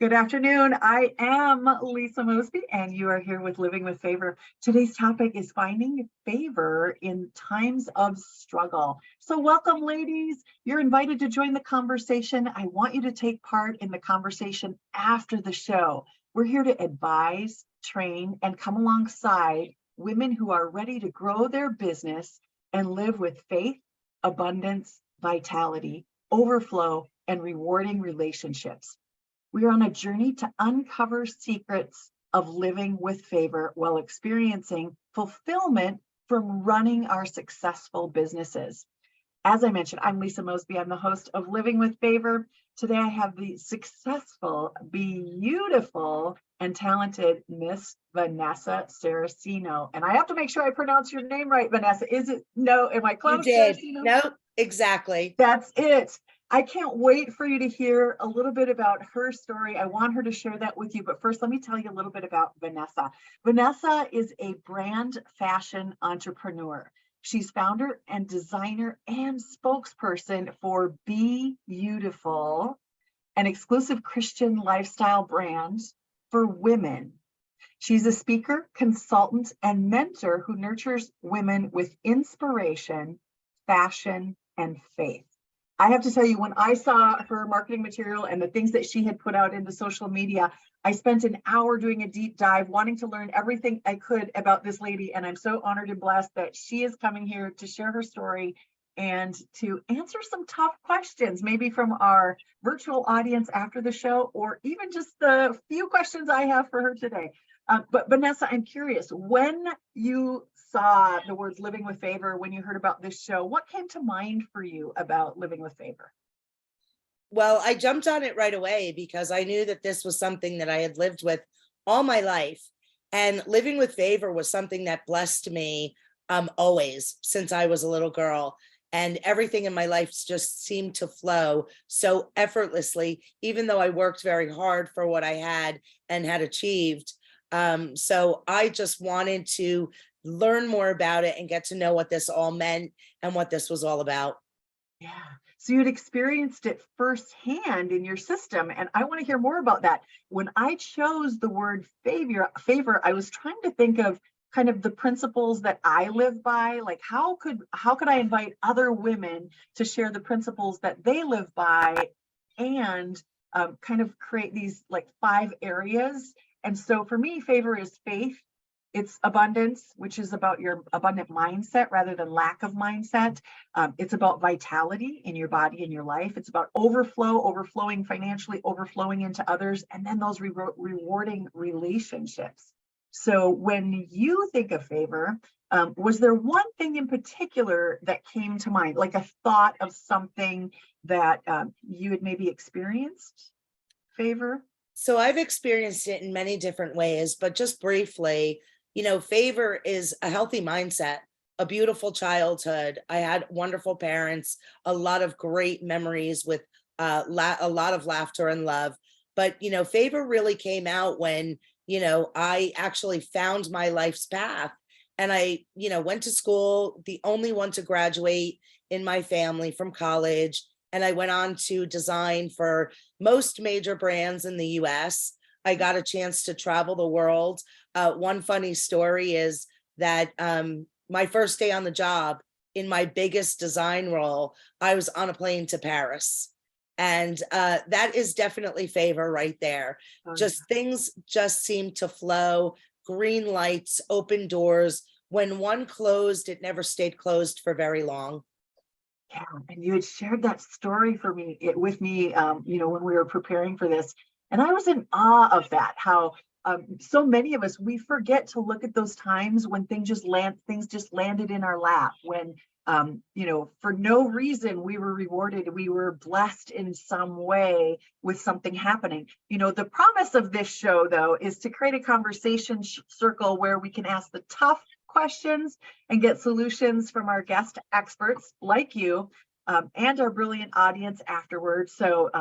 Good afternoon. I am Lisa Mosbey, and you are here with Living with Favor. Today's topic is finding favor in times of struggle. So, welcome, ladies. You're invited to join the conversation. I want you to take part in the conversation after the show. We're here to advise, train, and come alongside women who are ready to grow their business and live with faith, abundance, vitality, overflow, and rewarding relationships. We are on a journey to uncover secrets of living with favor while experiencing fulfillment from running our successful businesses. As I mentioned, I'm Lisa Mosbey. I'm the host of Living with Favor. Today, I have the successful, beautiful, and talented Miss Vanessa Saracino. And I have to make sure I pronounce your name right, Vanessa. Is it? No, am I You close, did. Saracino? No, exactly. That's it. I can't wait for you to hear a little bit about her story. I want her to share that with you. But first, let me tell you a little bit about Vanessa. Vanessa is a brand fashion entrepreneur. She's founder and designer and spokesperson for Be Beautiful, an exclusive Christian lifestyle brand for women. She's a speaker, consultant, and mentor who nurtures women with inspiration, fashion, and faith. I have to tell you, when I saw her marketing material and the things that she had put out into social media, I spent an hour doing a deep dive, wanting to learn everything I could about this lady. And I'm so honored and blessed that she is coming here to share her story and to answer some tough questions, maybe from our virtual audience after the show, or even just the few questions I have for her today. But Vanessa, I'm curious, when you saw the words Living with Favor, when you heard about this show, what came to mind for you about Living with Favor? Well, I jumped on it right away because I knew that this was something that I had lived with all my life. And living with favor was something that blessed me always since I was a little girl. And everything in my life just seemed to flow so effortlessly, even though I worked very hard for what I had and had achieved. So I just wanted to learn more about it and get to know what this all meant and what this was all about. Yeah. So you'd experienced it firsthand in your system. And I want to hear more about that. When I chose the word favor, I was trying to think of kind of the principles that I live by. Like how could I invite other women to share the principles that they live by and kind of create these like 5 areas. And so for me, favor is faith. It's abundance, which is about your abundant mindset rather than lack of mindset. It's about vitality in your body and your life. It's about overflowing financially, overflowing into others, and then those rewarding relationships. So when you think of favor, was there one thing in particular that came to mind, like a thought of something that you had maybe experienced favor? So I've experienced it in many different ways, but just briefly, favor is a healthy mindset, a beautiful childhood. I had wonderful parents, a lot of great memories with a lot of laughter and love. But, favor really came out when, I actually found my life's path. And I, went to school, the only one to graduate in my family from college. And I went on to design for most major brands in the US. I got a chance to travel the world. One funny story is that my first day on the job, in my biggest design role, I was on a plane to Paris. And that is definitely favor right there. Oh, Just things just seem to flow, green lights, open doors. When one closed, it never stayed closed for very long. yeah, and you had shared that story with me, when we were preparing for this, and I was in awe of that. How so many of us we forget to look at those times when things just landed in our lap. When for no reason we were rewarded, we were blessed in some way with something happening. The promise of this show, though, is to create a conversation circle where we can ask the tough questions and get solutions from our guest experts like you and our brilliant audience afterwards. So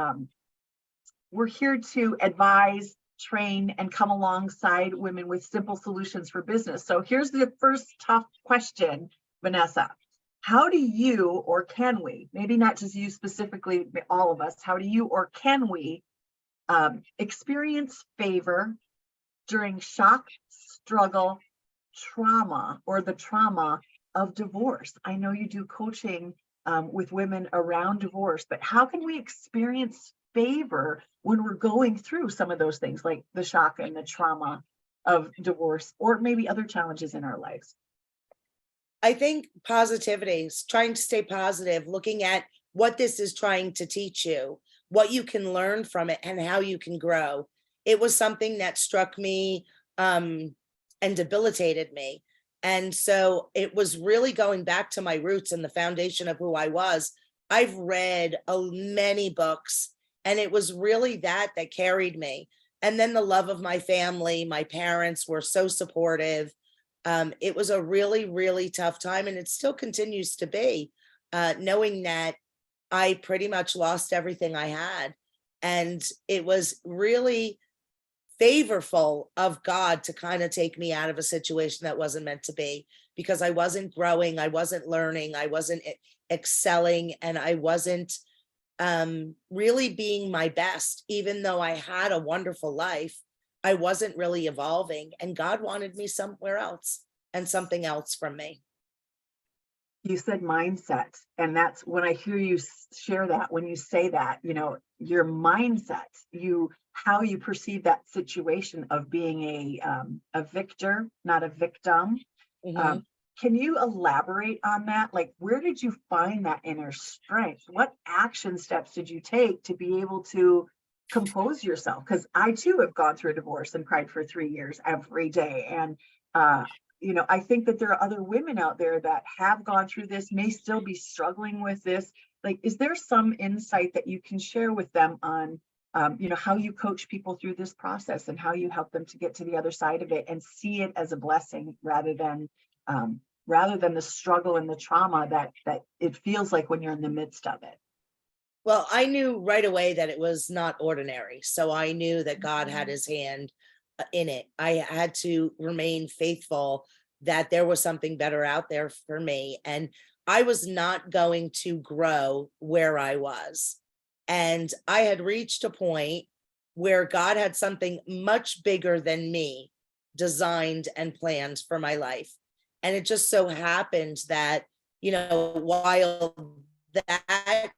we're here to advise, train, and come alongside women with simple solutions for business. So here's the first tough question, Vanessa. How do you, or can we, maybe not just you specifically, all of us, how do you or can we experience favor during shock, struggle, trauma, or the trauma of divorce. I know you do coaching with women around divorce, but how can we experience favor when we're going through some of those things like the shock and the trauma of divorce, or maybe other challenges in our lives? I think positivity, trying to stay positive, looking at what this is trying to teach you, what you can learn from it, and how you can grow. It was something that struck me and debilitated me. And so it was really going back to my roots and the foundation of who I was. I've read many books, and it was really that carried me. And then the love of my family, my parents were so supportive. It was a really, really tough time, and it still continues to be, knowing that I pretty much lost everything I had. And it was really favorable of God to kind of take me out of a situation that wasn't meant to be, because I wasn't growing, I wasn't learning, I wasn't excelling, and I wasn't really being my best. Even though I had a wonderful life, I wasn't really evolving, and God wanted me somewhere else and something else from me. You said mindset, and that's when I hear you share that, when you say that, your mindset, how you perceive that situation of being a victor, not a victim. Mhm. Can you elaborate on that? Like, where did you find that inner strength? What action steps did you take to be able to compose yourself? Because I too have gone through a divorce and cried for 3 years every day. And, I think that there are other women out there that have gone through this, may still be struggling with this. Like, is there some insight that you can share with them on, how you coach people through this process and how you help them to get to the other side of it and see it as a blessing rather than the struggle and the trauma that it feels like when you're in the midst of it? Well, I knew right away that it was not ordinary. So I knew that God had Mhm. his hand in it. I had to remain faithful that there was something better out there for me. And I was not going to grow where I was. And I had reached a point where God had something much bigger than me designed and planned for my life. And it just so happened that, while that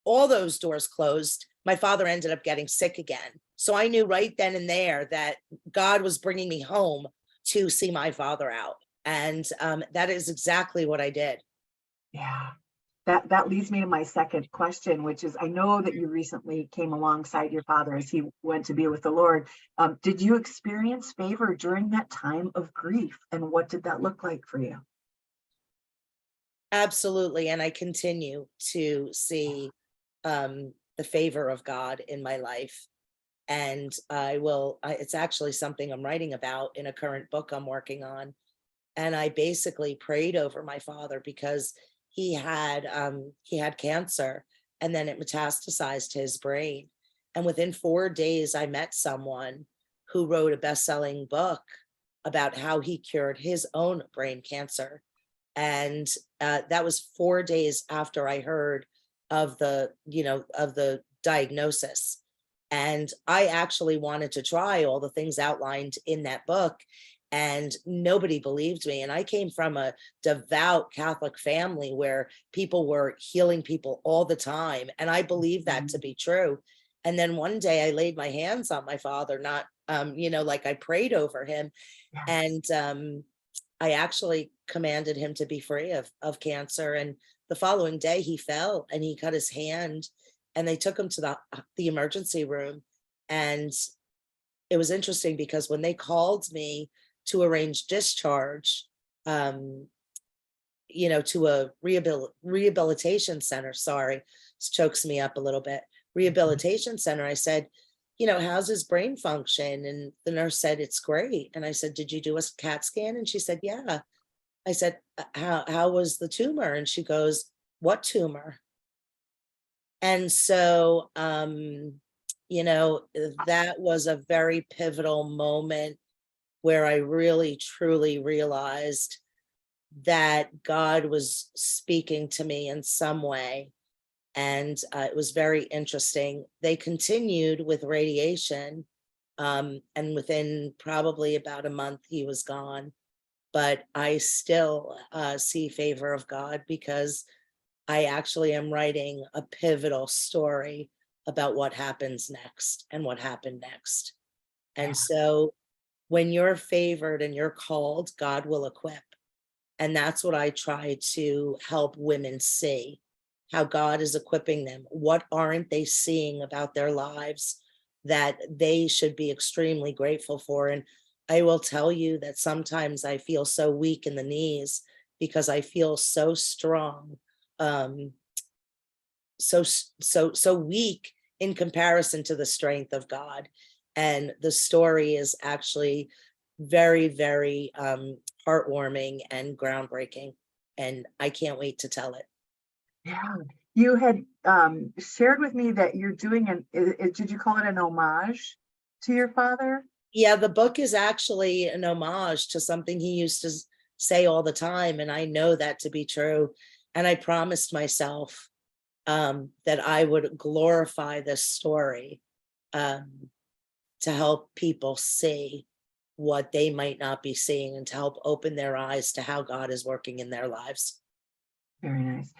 all those doors closed, my father ended up getting sick again. So I knew right then and there that God was bringing me home to see my father out. And that is exactly what I did. Yeah. That leads me to my second question, which is, I know that you recently came alongside your father as he went to be with the Lord. Did you experience favor during that time of grief? And what did that look like for you? Absolutely. And I continue to see the favor of God in my life. And it's actually something I'm writing about in a current book I'm working on. And I basically prayed over my father because he had cancer, and then it metastasized to his brain. And within 4 days, I met someone who wrote a best-selling book about how he cured his own brain cancer. And that was 4 days after I heard of the diagnosis. And I actually wanted to try all the things outlined in that book, and nobody believed me. And I came from a devout Catholic family where people were healing people all the time. And I believed that to Mhm. be true. And then one day I laid my hands on my father, not, like I prayed over him. Yes. And I actually commanded him to be free of cancer. And the following day he fell and he cut his hand, and they took him to the emergency room. And it was interesting because when they called me to arrange discharge, um, to a rehabilitation center, sorry, this chokes me up a little bit, Mhm. rehabilitation center, I said, how's his brain function? And the nurse said, it's great. And I said, did you do a CAT scan? And she said, yeah. I said, how was the tumor? And she goes, what tumor? And so, that was a very pivotal moment where I really truly realized that God was speaking to me in some way. And it was very interesting. They continued with radiation, and within probably about a month, he was gone. But I still see favor of God, because I actually am writing a pivotal story about what happens next and what happened next. Yeah. And so when you're favored and you're called, God will equip. And that's what I try to help women see, how God is equipping them. What aren't they seeing about their lives that they should be extremely grateful for? And I will tell you that sometimes I feel so weak in the knees because I feel so strong, um, so weak in comparison to the strength of God. And the story is actually very, very heartwarming and groundbreaking. And I can't wait to tell it. Yeah. You had shared with me that you're doing did you call it an homage to your father? Yeah, the book is actually an homage to something he used to say all the time. And I know that to be true. And I promised myself that I would glorify this story, um, to help people see what they might not be seeing, and to help open their eyes to how God is working in their lives. Very nice.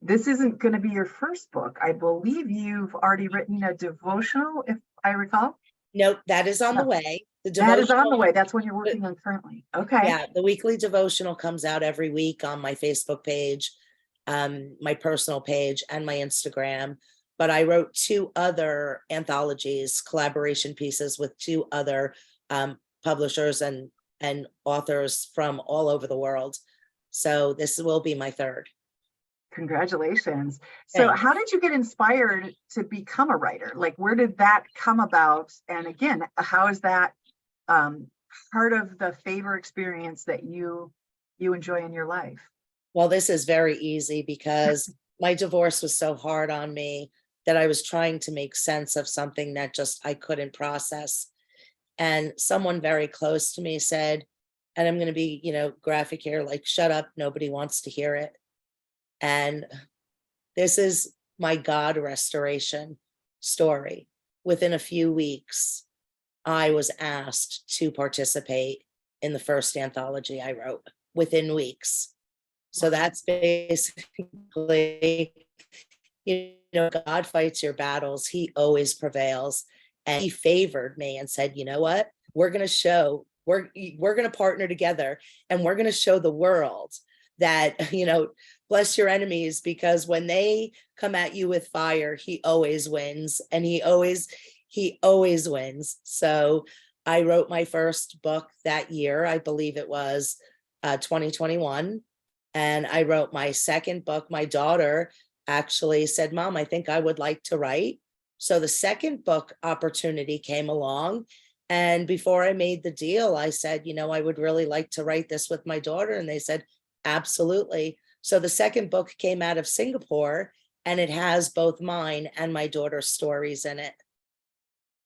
This isn't going to be your first book. I believe you've already written a devotional, if I recall. Nope, that is on the No, way. The that is on devotional, the way. That's what you're working on currently. Okay. yeah, the weekly devotional comes out every week on my Facebook page, my personal page, and my Instagram. But I wrote two other anthologies, collaboration pieces with two other publishers and authors from all over the world. So this will be my third. Congratulations. So Thanks. how did you get inspired to become a writer? Like, where did that come about? And again, how is that um, part of the favor experience that you enjoy in your life? Well, this is very easy because my divorce was so hard on me that I was trying to make sense of something that just I couldn't process. And someone very close to me said, and I'm going to be, graphic here, like, shut up, nobody wants to hear it. And this is my God restoration story. Within a few weeks, I was asked to participate in the first anthology I wrote within weeks. So that's basically, God fights your battles. He always prevails. And he favored me and said, you know what? We're going to show, we're going to partner together, and we're going to show the world that, bless your enemies, because when they come at you with fire, he always wins, and he always wins. So I wrote my first book that year. I believe it was 2021. And I wrote my second book. My daughter actually said, Mom, I think I would like to write. So the second book opportunity came along. And before I made the deal, I said, I would really like to write this with my daughter. And they said, absolutely. So the second book came out of Singapore, and it has both mine and my daughter's stories in it.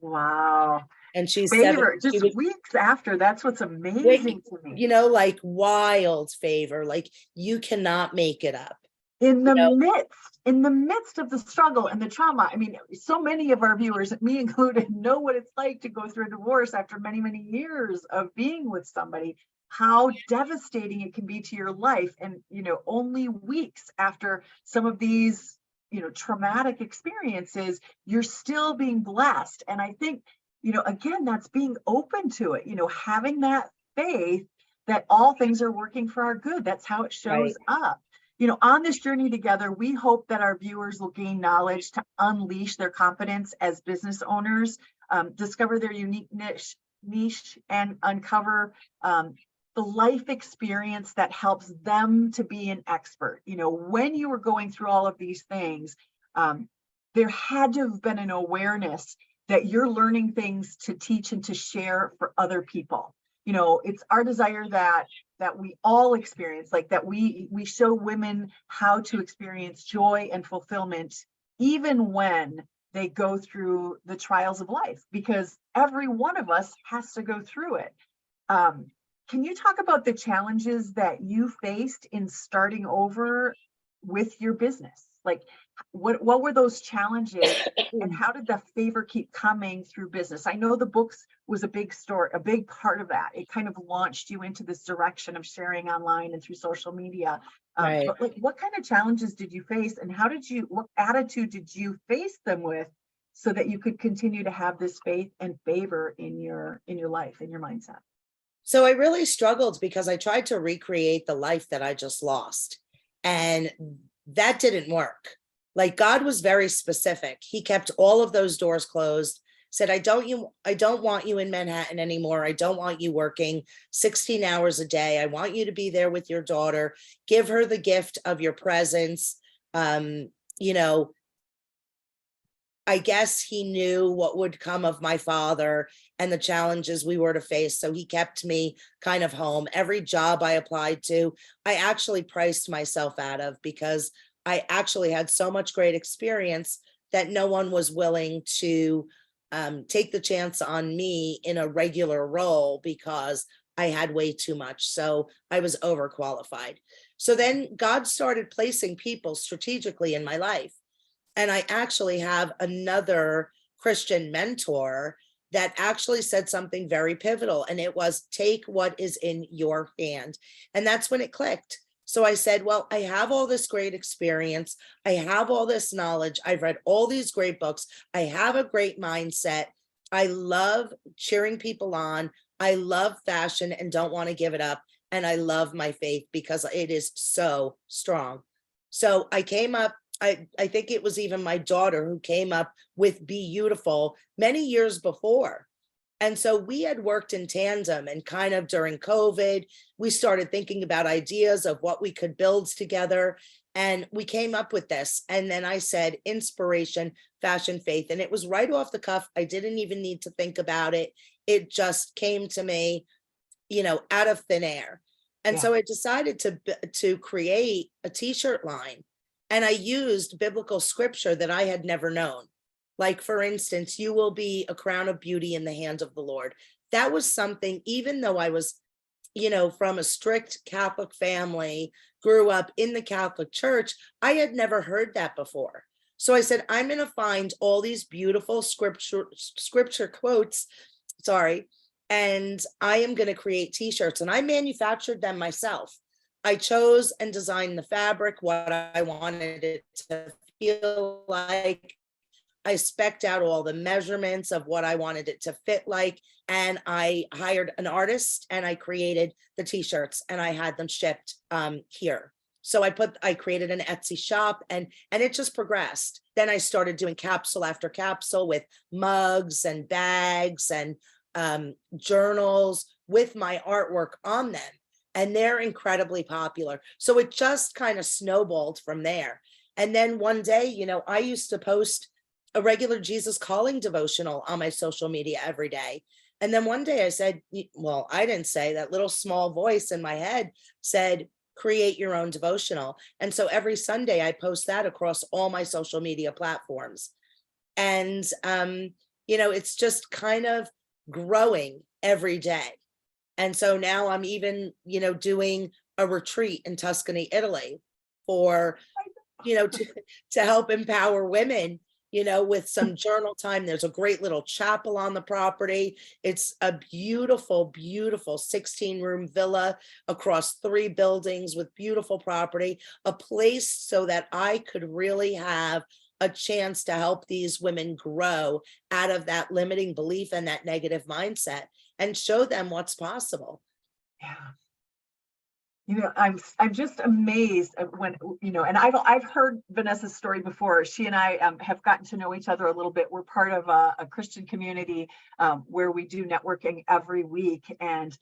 Wow. And she's 7. Favor, She just was, weeks after. That's what's wait, amazing to me. like wild favor, like you cannot make it up. In You the know, midst of the struggle and the trauma. I mean, so many of our viewers, me included, know what it's like to go through a divorce after many, many years of being with somebody, how devastating it can be to your life. And, only weeks after some of these, traumatic experiences, you're still being blessed. And I think, again, that's being open to it, having that faith that all things are working for our good. That's how it shows right. up. On this journey together, we hope that our viewers will gain knowledge to unleash their confidence as business owners, discover their unique niche, and uncover the life experience that helps them to be an expert. When you were going through all of these things, there had to have been an awareness that you're learning things to teach and to share for other people. It's our desire that we all experience, like that we show women how to experience joy and fulfillment even when they go through the trials of life, because every one of us has to go through it. Can you talk about the challenges that you faced in starting over with your business? Like, what were those challenges, and how did the favor keep coming through business? I know the books was a big story, a big part of that. It kind of launched you into this direction of sharing online and through social media. Right. But like, what kind of challenges did you face, and what attitude did you face them with, so that you could continue to have this faith and favor in your life, in your mindset? So I really struggled because I tried to recreate the life that I just lost. And that didn't work. Like, God was very specific. He kept all of those doors closed, said, I don't want you in Manhattan anymore. I don't want you working 16 hours a day. I want you to be there with your daughter. Give her the gift of your presence. You know, I guess he knew what would come of my father and the challenges we were to face. So he kept me kind of home. Every job I applied to, I actually priced myself out of, because I actually had so much great experience that no one was willing to take the chance on me in a regular role, because I had way too much. So I was overqualified. So then God started placing people strategically in my life. And I actually have another Christian mentor that actually said something very pivotal. And it was, take what is in your hand. And that's when it clicked. So I said, well, I have all this great experience. I have all this knowledge. I've read all these great books. I have a great mindset. I love cheering people on. I love fashion and don't want to give it up. And I love my faith because it is so strong. So I came up, I think it was even my daughter who came up with Be Beautiful many years before. And so we had worked in tandem, and kind of during COVID, we started thinking about ideas of what we could build together. And we came up with this. And then I said, inspiration, fashion, faith. And it was right off the cuff. I didn't even need to think about it. It just came to me, out of thin air. And Yeah. so I decided to create a t-shirt line. And I used biblical scripture that I had never known. Like, for instance, you will be a crown of beauty in the hand of the Lord. That was something, even though I was, from a strict Catholic family, grew up in the Catholic Church, I had never heard that before. So I said, I'm going to find all these beautiful scripture quotes, and I am going to create t-shirts. And I manufactured them myself. I chose and designed the fabric, what I wanted it to feel like. I spec'd out all the measurements of what I wanted it to fit like. And I hired an artist and I created the t-shirts and I had them shipped here. So I created an Etsy shop, and it just progressed. Then I started doing capsule after capsule with mugs and bags and journals with my artwork on them. And they're incredibly popular. So it just kind of snowballed from there. And then one day, I used to post a regular Jesus calling devotional on my social media every day. And then one day I said, well, I didn't say, that little small voice in my head said, create your own devotional. And so every Sunday I post that across all my social media platforms. And, it's just kind of growing every day. And so now I'm even, doing a retreat in Tuscany, Italy for, to help empower women, with some journal time. There's a great little chapel on the property. It's a beautiful, beautiful 16-room villa across 3 buildings with beautiful property, a place so that I could really have a chance to help these women grow out of that limiting belief and that negative mindset, and show them what's possible. Yeah. I'm just amazed at when, and I've heard Vanessa's story before. She and I have gotten to know each other a little bit. We're part of a Christian community where we do networking every week. And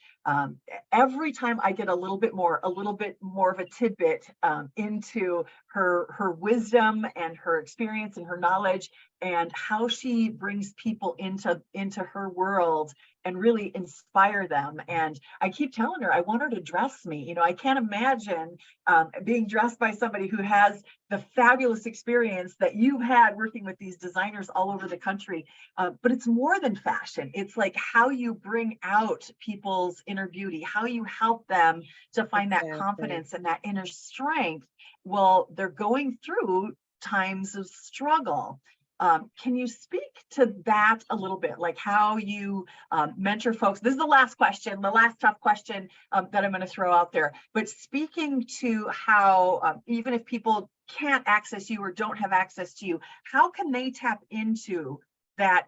every time I get a little bit more of a tidbit into her wisdom and her experience and her knowledge, and how she brings people into her world and really inspire them. And I keep telling her, I want her to dress me. I can't imagine being dressed by somebody who has the fabulous experience that you've had working with these designers all over the country. But it's more than fashion. It's like how you bring out people's inner beauty, how you help them to find that confidence and that inner strength while they're going through times of struggle. Can you speak to that a little bit, like how you mentor folks? This is the last question, the last tough question that I'm going to throw out there. But speaking to how, even if people can't access you or don't have access to you, how can they tap into that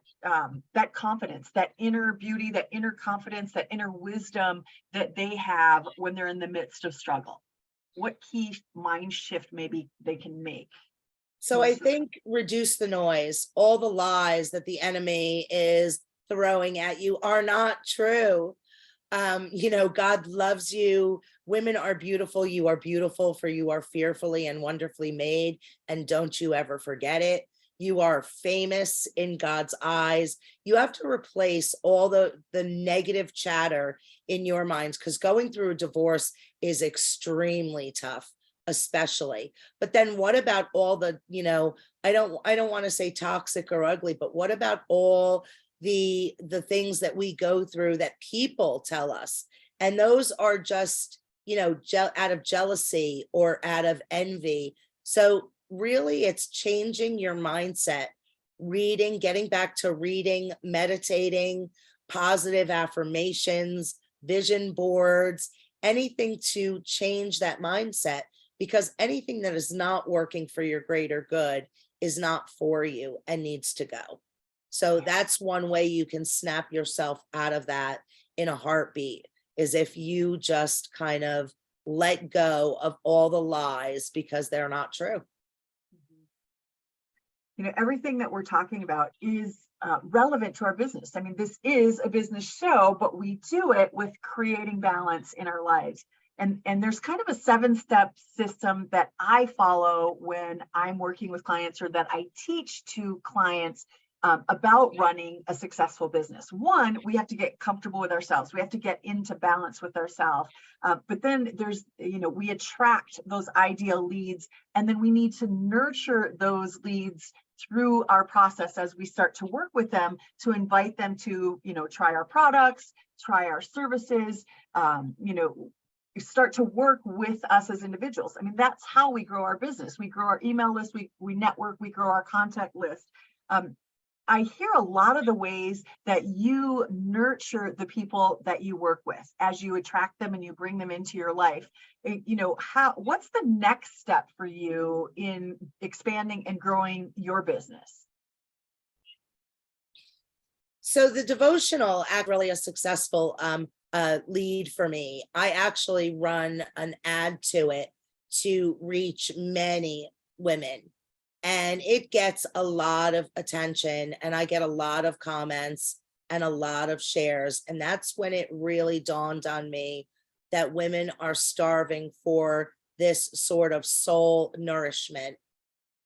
that confidence, that inner beauty, that inner confidence, that inner wisdom that they have when they're in the midst of struggle? What key mind shift maybe they can make? So I think reduce the noise. All the lies that the enemy is throwing at you are not true. God loves you. Women are beautiful. You are beautiful, for you are fearfully and wonderfully made. And don't you ever forget it. You are famous in God's eyes. You have to replace all the negative chatter in your minds, because going through a divorce is extremely tough, especially. But then what about all the, I don't want to say toxic or ugly, but what about all the things that we go through that people tell us? And those are just, out of jealousy or out of envy. So really, it's changing your mindset, reading, getting back to reading, meditating, positive affirmations, vision boards, anything to change that mindset, because anything that is not working for your greater good is not for you and needs to go. So that's one way you can snap yourself out of that in a heartbeat, is if you just kind of let go of all the lies, because they're not true. Everything that we're talking about is relevant to our business. I mean, this is a business show, but we do it with creating balance in our lives. And there's kind of a 7-step system that I follow when I'm working with clients, or that I teach to clients about running a successful business. One, we have to get comfortable with ourselves. We have to get into balance with ourselves. But then there's, we attract those ideal leads, and then we need to nurture those leads through our process as we start to work with them, to invite them to, try our products, try our services, start to work with us as individuals. I mean, that's how we grow our business. We grow our email list, we network, we grow our contact list. I hear a lot of the ways that you nurture the people that you work with as you attract them and you bring them into your life. What's the next step for you in expanding and growing your business? So the devotional act really a successful lead for me. I actually run an ad to it to reach many women, and it gets a lot of attention, and I get a lot of comments and a lot of shares. And that's when it really dawned on me that women are starving for this sort of soul nourishment.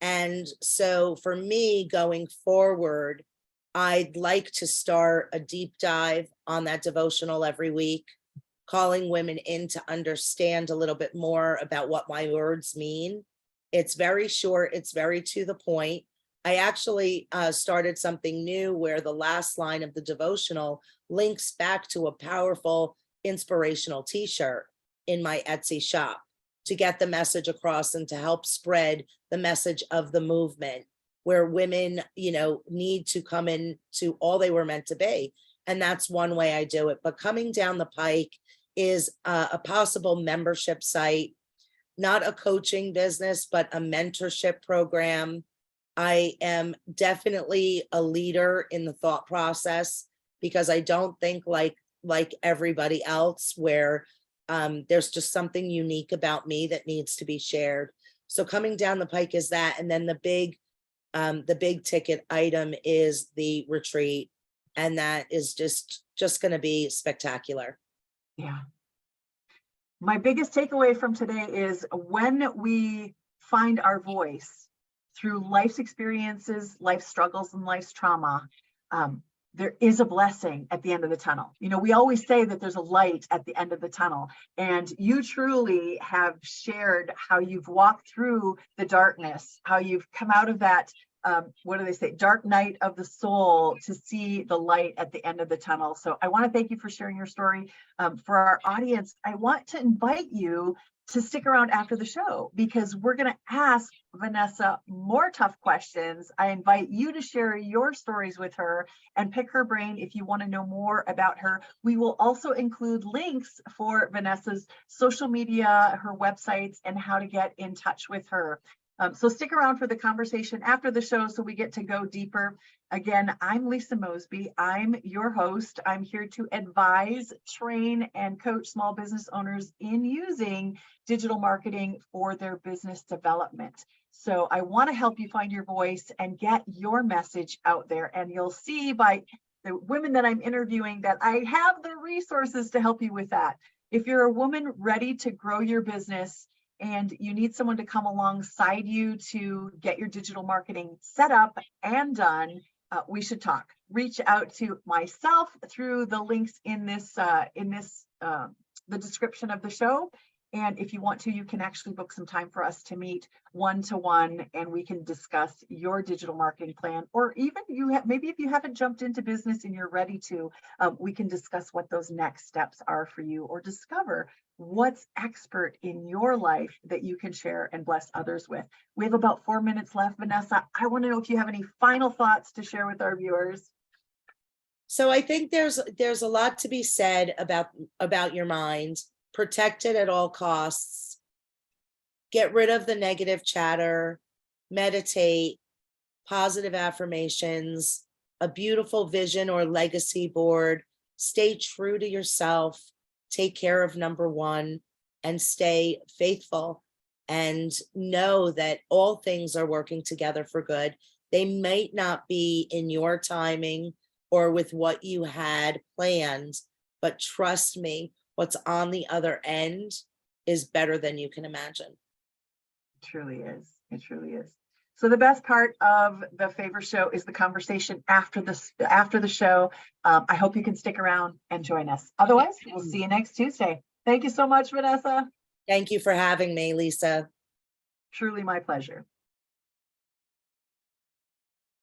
And so for me, going forward, I'd like to start a deep dive on that devotional every week, calling women in to understand a little bit more about what my words mean. It's very short, it's very to the point. I actually started something new where the last line of the devotional links back to a powerful inspirational t-shirt in my Etsy shop, to get the message across and to help spread the message of the movement, where women, need to come in to all they were meant to be. And that's one way I do it. But coming down the pike is a possible membership site, not a coaching business, but a mentorship program. I am definitely a leader in the thought process, because I don't think like everybody else, where there's just something unique about me that needs to be shared. So coming down the pike is that. And then the big ticket item is the retreat. And that is just going to be spectacular. Yeah. My biggest takeaway from today is, when we find our voice through life's experiences, life struggles, and life's trauma, there is a blessing at the end of the tunnel. We always say that there's a light at the end of the tunnel, and you truly have shared how you've walked through the darkness, how you've come out of that, what do they say, dark night of the soul, to see the light at the end of the tunnel. So I want to thank you for sharing your story. For our audience, I want to invite you to stick around after the show, because we're going to ask Vanessa more tough questions. I invite you to share your stories with her and pick her brain if you want to know more about her. We will also include links for Vanessa's social media, her websites, and how to get in touch with her. So stick around for the conversation after the show so we get to go deeper. Again, I'm Lisa Mosbey. I'm your host. I'm here to advise, train, and coach small business owners in using digital marketing for their business development. So I want to help you find your voice and get your message out there. And you'll see by the women that I'm interviewing that I have the resources to help you with that. If you're a woman ready to grow your business, and you need someone to come alongside you to get your digital marketing set up and done, we should talk. Reach out to myself through the links in the description of the show. And if you want to, you can actually book some time for us to meet one-to-one, and we can discuss your digital marketing plan. Or even maybe if you haven't jumped into business and you're ready to, we can discuss what those next steps are for you, or discover what's expert in your life that you can share and bless others with. We have about 4 minutes left, Vanessa. I want to know if you have any final thoughts to share with our viewers. So I think there's a lot to be said about your mind. Protect it at all costs. Get rid of the negative chatter. Meditate. Positive affirmations. A beautiful vision or legacy board. Stay true to yourself. Take care of number one, and stay faithful, and know that all things are working together for good. They might not be in your timing or with what you had planned, but trust me, what's on the other end is better than you can imagine. It truly is. It truly is. So the best part of the F.A.V.O.R show is the conversation after the show. I hope you can stick around and join us. Otherwise, we'll see you next Tuesday. Thank you so much, Vanessa. Thank you for having me, Lisa. Truly my pleasure.